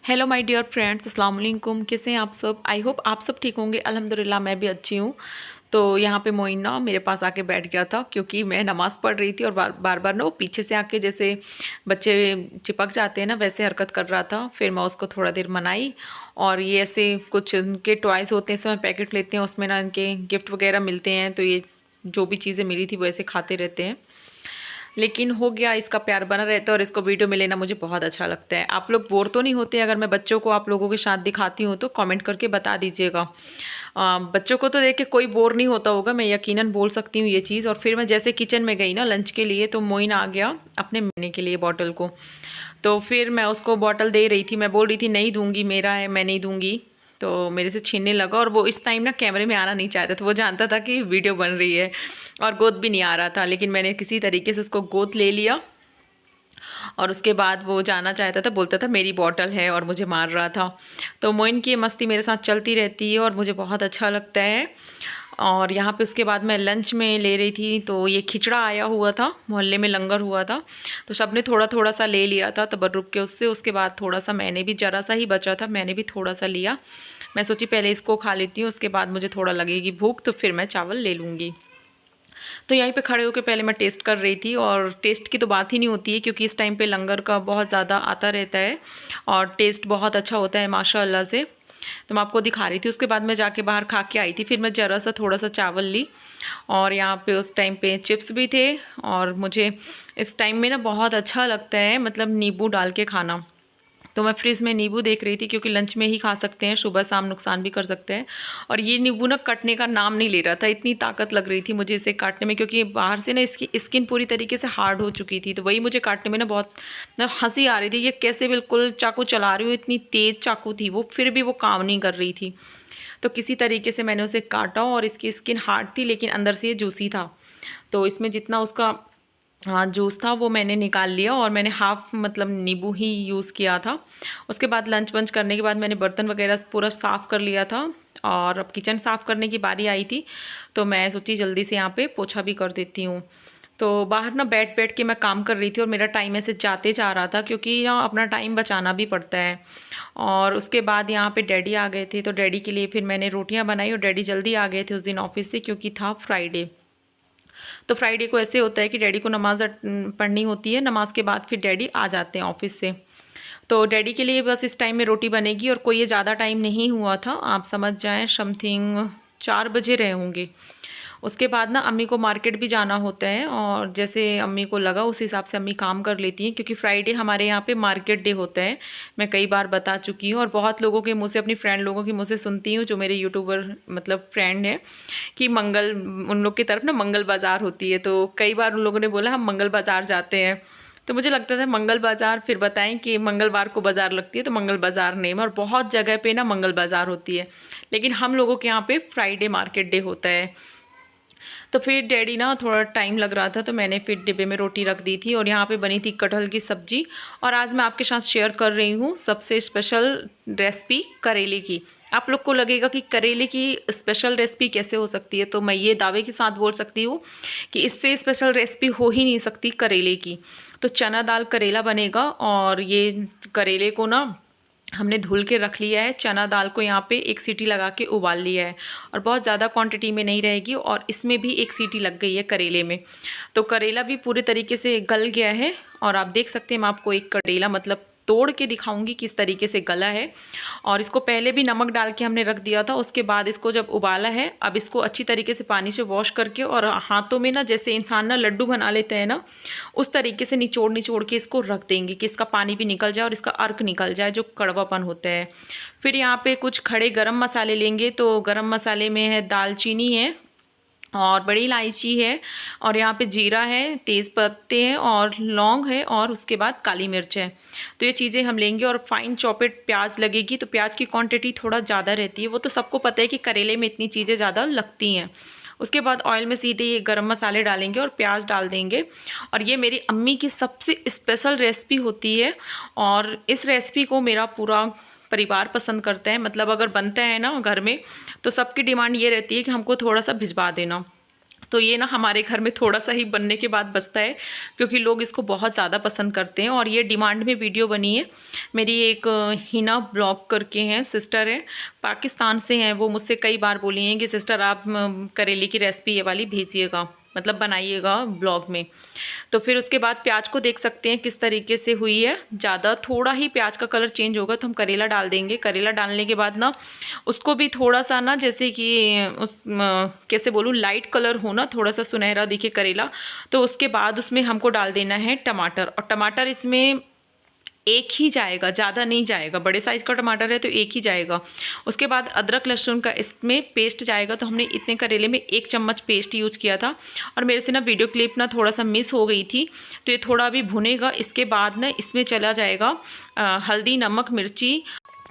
Hello my dear friends, अस्सलाम वालेकुम। कैसे हैं आप सब? आई होप आप सब ठीक होंगे। अल्हम्दुलिल्लाह मैं भी अच्छी हूँ। तो यहाँ पे मोइन ना मेरे पास आके बैठ गया था क्योंकि मैं नमाज़ पढ़ रही थी और बार बार बार ना वो पीछे से आके जैसे बच्चे चिपक जाते हैं ना, वैसे हरकत कर रहा था। फिर मैं उसको थोड़ा देर मनाई और ये ऐसे कुछ इनके टॉयज़ होते हैं, इसमें पैकेट लेते हैं, उसमें ना इनके गिफ्ट वगैरह मिलते हैं, तो ये जो भी चीज़ें मिली थी वो ऐसे खाते रहते हैं। लेकिन हो गया, इसका प्यार बना रहता है और इसको वीडियो में लेना मुझे बहुत अच्छा लगता है। आप लोग बोर तो नहीं होते अगर मैं बच्चों को आप लोगों के साथ दिखाती हूँ? तो कमेंट करके बता दीजिएगा। बच्चों को तो देख के कोई बोर नहीं होता होगा, मैं यकीनन बोल सकती हूँ ये चीज़। और फिर मैं जैसे किचन में गई ना लंच के लिए, तो मोइन आ गया अपने महीने के लिए बॉटल को। तो फिर मैं उसको बॉटल दे रही थी, मैं बोल रही थी नहीं दूंगी, मेरा है, मैं नहीं दूंगी। तो मेरे से छीनने लगा और वो इस टाइम ना कैमरे में आना नहीं चाहता था। वो जानता था कि वीडियो बन रही है और गोद भी नहीं आ रहा था, लेकिन मैंने किसी तरीके से उसको गोद ले लिया। और उसके बाद वो जाना चाहता था, बोलता था मेरी बॉटल है और मुझे मार रहा था। तो मोइन की ये मस्ती मेरे साथ चलती रहती है और मुझे बहुत अच्छा लगता है। और यहाँ पे उसके बाद मैं लंच में ले रही थी, तो ये खिचड़ा आया हुआ था, मोहल्ले में लंगर हुआ था, तो सब ने थोड़ा थोड़ा सा ले लिया था तबर्रुक के उससे। उसके बाद थोड़ा सा मैंने भी, ज़रा सा ही बचा था, मैंने भी थोड़ा सा लिया। मैं सोची पहले इसको खा लेती हूँ, उसके बाद मुझे थोड़ा लगेगी भूख तो फिर मैं चावल ले लूँगी। तो यहीं पे खड़े होकर पहले मैं टेस्ट कर रही थी, और टेस्ट की तो बात ही नहीं होती है क्योंकि इस टाइम पे लंगर का बहुत ज़्यादा आता रहता है और टेस्ट बहुत अच्छा होता है माशाल्लाह से। तो मैं आपको दिखा रही थी। उसके बाद मैं जाके बाहर खा के आई थी, फिर मैं ज़रा सा थोड़ा सा चावल ली। और यहाँ पे उस टाइम पे चिप्स भी थे। और मुझे इस टाइम में ना बहुत अच्छा लगता है, मतलब नींबू डाल के खाना। तो मैं फ्रिज में नींबू देख रही थी क्योंकि लंच में ही खा सकते हैं, सुबह शाम नुकसान भी कर सकते हैं। और ये नींबू ना कटने का नाम नहीं ले रहा था, इतनी ताकत लग रही थी मुझे इसे काटने में, क्योंकि बाहर से ना इसकी स्किन पूरी तरीके से हार्ड हो चुकी थी। तो वही मुझे काटने में ना बहुत हंसी आ रही थी। ये कैसे बिल्कुल चाकू चला रही हूँ, इतनी तेज़ चाकू थी वो, फिर भी वो काम नहीं कर रही थी। तो किसी तरीके से मैंने उसे काटा और इसकी स्किन हार्ड थी लेकिन अंदर से ये जूसी था। तो इसमें जितना उसका हाँ जूस था वो मैंने निकाल लिया और मैंने हाफ़ मतलब नींबू ही यूज़ किया था। उसके बाद लंच वंच करने के बाद मैंने बर्तन वगैरह पूरा साफ़ कर लिया था और अब किचन साफ़ करने की बारी आई थी। तो मैं सोची जल्दी से यहाँ पे पोछा भी कर देती हूँ। तो बाहर ना बैठ बैठ के मैं काम कर रही थी और मेरा टाइम ऐसे जाते जा रहा था क्योंकि ना अपना टाइम बचाना भी पड़ता है। और उसके बाद यहाँ पे डैडी आ गए थे, तो डैडी के लिए फिर मैंने रोटियाँ बनाई और डैडी जल्दी आ गए थे उस दिन ऑफिस से क्योंकि था फ्राइडे। तो फ्राइडे को ऐसे होता है कि डैडी को नमाज़ पढ़नी होती है, नमाज के बाद फिर डैडी आ जाते हैं ऑफिस से। तो डैडी के लिए बस इस टाइम में रोटी बनेगी और कोई ये ज़्यादा टाइम नहीं हुआ था, आप समझ जाएं समथिंग 4 बजे रहे होंगे। उसके बाद ना अम्मी को मार्केट भी जाना होता है और जैसे अम्मी को लगा उस हिसाब से अम्मी काम कर लेती हैं क्योंकि फ्राइडे हमारे यहाँ पे मार्केट डे होता है। मैं कई बार बता चुकी हूँ और बहुत लोगों के मुँह से, अपनी फ्रेंड लोगों के मुँह से सुनती हूँ जो मेरे यूट्यूबर मतलब फ्रेंड है, कि मंगल, उन लोग की तरफ ना मंगल बाज़ार होती है। तो कई बार उन लोगों ने बोला हम मंगल बाज़ार जाते हैं। तो मुझे लगता था मंगल बाज़ार, फिर बताएं कि मंगलवार को बाज़ार लगती है तो मंगल बाज़ार नेम, और बहुत जगह पे ना मंगल बाज़ार होती है, लेकिन हम लोगों के यहाँ पे फ्राइडे मार्केट डे होता है। तो फिर डैडी ना थोड़ा टाइम लग रहा था तो मैंने फिर डिब्बे में रोटी रख दी थी और यहाँ पे बनी थी कटहल की सब्ज़ी। और आज मैं आपके साथ शेयर कर रही हूँ सबसे स्पेशल रेसिपी करेले की। आप लोग को लगेगा कि करेले की स्पेशल रेसिपी कैसे हो सकती है, तो मैं ये दावे के साथ बोल सकती हूँ कि इससे स्पेशल रेसिपी हो ही नहीं सकती करेले की। तो चना दाल करेला बनेगा और ये करेले को ना हमने धुल के रख लिया है। चना दाल को यहाँ पे एक सीटी लगा के उबाल लिया है और बहुत ज़्यादा क्वांटिटी में नहीं रहेगी, और इसमें भी एक सीटी लग गई है करेले में। तो करेला भी पूरे तरीके से गल गया है और आप देख सकते हैं, मैं आपको एक करेला मतलब तोड़ के दिखाऊंगी किस तरीके से गला है। और इसको पहले भी नमक डाल के हमने रख दिया था, उसके बाद इसको जब उबाला है, अब इसको अच्छी तरीके से पानी से वॉश करके और हाथों में ना जैसे इंसान ना लड्डू बना लेते हैं ना, उस तरीके से निचोड़ निचोड़ के इसको रख देंगे कि इसका पानी भी निकल जाए और इसका अर्क निकल जाए जो कड़वापन होता है। फिर यहाँ पे कुछ खड़े गरम मसाले लेंगे। तो गरम मसाले में है दालचीनी है और बड़ी इलायची है और यहाँ पे जीरा है, तेज़ पत्ते हैं और लौंग है और उसके बाद काली मिर्च है। तो ये चीज़ें हम लेंगे और फाइन चॉपेड प्याज लगेगी। तो प्याज की क्वांटिटी थोड़ा ज़्यादा रहती है, वो तो सबको पता है कि करेले में इतनी चीज़ें ज़्यादा लगती हैं। उसके बाद ऑयल में सीधे ये गरम मसाले डालेंगे और प्याज डाल देंगे। और ये मेरी अम्मी की सबसे स्पेशल रेसिपी होती है और इस रेसिपी को मेरा पूरा परिवार पसंद करता है। मतलब अगर बनता है ना घर में तो सबकी डिमांड ये रहती है कि हमको थोड़ा सा भिजवा देना। तो ये ना हमारे घर में थोड़ा सा ही बनने के बाद बचता है, क्योंकि लोग इसको बहुत ज़्यादा पसंद करते हैं। और ये डिमांड में वीडियो बनी है। मेरी एक हिना ब्लॉग करके हैं, सिस्टर है, पाकिस्तान से हैं। वो मुझसे कई बार बोली हैं कि सिस्टर आप करेले की रेसिपी ये वाली भेजिएगा, मतलब बनाइएगा ब्लॉग में। तो फिर उसके बाद प्याज को देख सकते हैं किस तरीके से हुई है। ज़्यादा थोड़ा ही प्याज का कलर चेंज होगा तो हम करेला डाल देंगे। करेला डालने के बाद ना उसको भी थोड़ा सा ना, जैसे कि कैसे बोलूँ, लाइट कलर हो ना, थोड़ा सा सुनहरा दिखे करेला, तो उसके बाद उसमें हमको डाल देना है टमाटर। और टमाटर इसमें एक ही जाएगा, ज़्यादा नहीं जाएगा। बड़े साइज़ का टमाटर है तो एक ही जाएगा। उसके बाद अदरक लहसुन का इसमें पेस्ट जाएगा। तो हमने इतने करेले में 1 चम्मच पेस्ट यूज किया था। और मेरे से ना वीडियो क्लिप ना थोड़ा सा मिस हो गई थी, तो ये थोड़ा भी भुनेगा। इसके बाद ना इसमें चला जाएगा हल्दी, नमक, मिर्ची।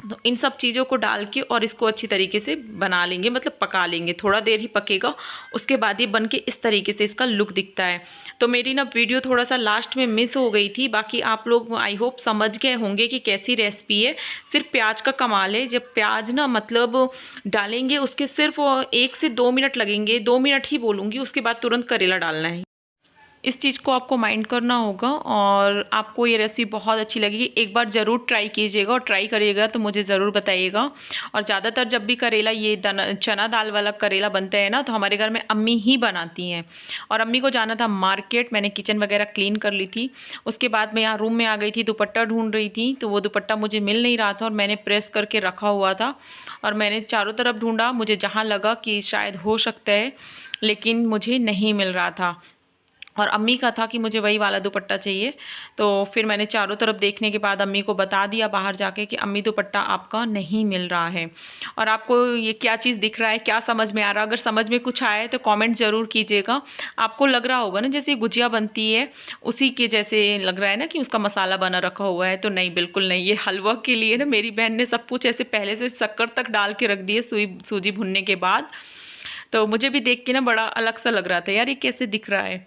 तो इन सब चीज़ों को डाल के और इसको अच्छी तरीके से बना लेंगे, मतलब पका लेंगे। थोड़ा देर ही पकेगा, उसके बाद ये बन के इस तरीके से इसका लुक दिखता है। तो मेरी ना वीडियो थोड़ा सा लास्ट में मिस हो गई थी। बाकी आप लोग आई होप समझ गए होंगे कि कैसी रेसिपी है। सिर्फ प्याज का कमाल है। जब प्याज ना मतलब डालेंगे, उसके सिर्फ 1 से 2 मिनट लगेंगे, 2 मिनट ही बोलूँगी, उसके बाद तुरंत करेला डालना है। इस चीज़ को आपको माइंड करना होगा और आपको ये रेसिपी बहुत अच्छी लगेगी। एक बार ज़रूर ट्राई कीजिएगा, और ट्राई करिएगा तो मुझे ज़रूर बताइएगा। और ज़्यादातर जब भी करेला, ये चना दाल वाला करेला बनता है ना, तो हमारे घर में अम्मी ही बनाती हैं। और अम्मी को जाना था मार्केट, मैंने किचन वगैरह क्लीन कर ली थी। उसके बाद मैं यहाँ रूम में आ गई थी, दुपट्टा ढूंढ रही थी, तो वो दुपट्टा मुझे मिल नहीं रहा था और मैंने प्रेस करके रखा हुआ था। और मैंने चारों तरफ ढूंढा, मुझे जहाँ लगा कि शायद हो सकता है, लेकिन मुझे नहीं मिल रहा था। और अम्मी का था कि मुझे वही वाला दुपट्टा चाहिए। तो फिर मैंने चारों तरफ देखने के बाद अम्मी को बता दिया बाहर जाके कि अम्मी दुपट्टा आपका नहीं मिल रहा है। और आपको ये क्या चीज़ दिख रहा है, क्या समझ में आ रहा है? अगर समझ में कुछ आए तो कमेंट ज़रूर कीजिएगा। आपको लग रहा होगा ना जैसे गुजिया बनती है उसी के जैसे लग रहा है ना, कि उसका मसाला बना रखा हुआ है। तो नहीं, बिल्कुल नहीं। ये हलवा के लिए ना मेरी बहन ने सब कुछ ऐसे पहले से शक्कर तक डाल के रख दिए सूजी भुनने के बाद। तो मुझे भी देख के ना बड़ा अलग सा लग रहा था, यार ये कैसे दिख रहा है।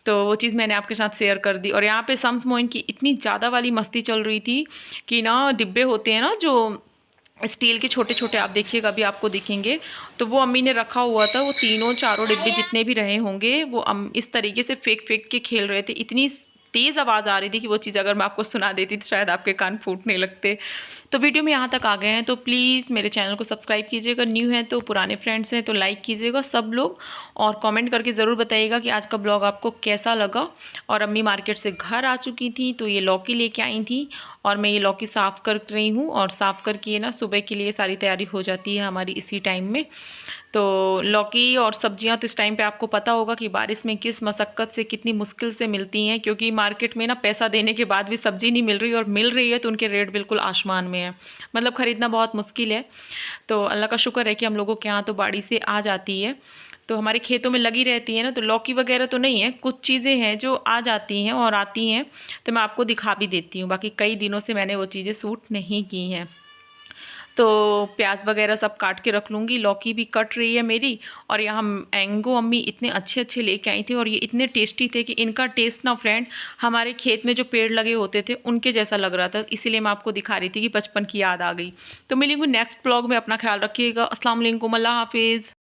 तो वो चीज़ मैंने आपके साथ शेयर कर दी। और यहाँ पे शम्स मोइन की इतनी ज़्यादा वाली मस्ती चल रही थी कि ना डिब्बे होते हैं ना जो स्टील के छोटे छोटे, आप देखिएगा अभी आपको दिखेंगे, तो वो अम्मी ने रखा हुआ था। वो तीनों चारों डिब्बे जितने भी रहे होंगे वो इस तरीके से फेंक फेंक के खेल रहे थे। इतनी तेज़ आवाज़ आ रही थी कि वो चीज़ अगर मैं आपको सुना देती तो शायद आपके कान फूटने लगते। तो वीडियो में यहाँ तक आ गए हैं तो प्लीज़ मेरे चैनल को सब्सक्राइब कीजिएगा, न्यू है तो, पुराने फ्रेंड्स हैं तो लाइक कीजिएगा सब लोग। और कमेंट करके ज़रूर बताइएगा कि आज का ब्लॉग आपको कैसा लगा। और अम्मी मार्केट से घर आ चुकी थी तो ये लौकी लेके आई थी और मैं ये लौकी साफ़ कर रही हूँ। और साफ़ करके ना सुबह के लिए सारी तैयारी हो जाती है हमारी इसी टाइम में। तो लौकी और सब्जियां तो इस टाइम पे आपको पता होगा कि बारिश में किस मशक्क़त से, कितनी मुश्किल से मिलती हैं, क्योंकि मार्केट में ना पैसा देने के बाद भी सब्ज़ी नहीं मिल रही, और मिल रही है तो उनके रेट बिल्कुल आसमान में है। मतलब ख़रीदना बहुत मुश्किल है। तो अल्लाह का शुक्र है कि हम लोगों के यहाँ तो बाड़ी से आ जाती है, तो हमारे खेतों में लगी रहती है ना। तो लौकी वगैरह तो नहीं है, कुछ चीज़ें हैं जो आ जाती हैं और आती हैं तो मैं आपको दिखा भी देती हूँ। बाकी कई दिनों से मैंने वो चीज़ें सूट नहीं की हैं। तो प्याज वगैरह सब काट के रख लूँगी। लौकी भी कट रही है मेरी। और यहाँ मैंगो अम्मी इतने अच्छे अच्छे लेके आई थी और ये इतने टेस्टी थे कि इनका टेस्ट ना फ्रेंड हमारे खेत में जो पेड़ लगे होते थे उनके जैसा लग रहा था। इसीलिए मैं आपको दिखा रही थी कि बचपन की याद आ गई। तो मिलेंगे नेक्स्ट ब्लॉग में। अपना ख्याल रखिएगा। अस्सलाम वालेकुम, अल्लाह हाफिज़।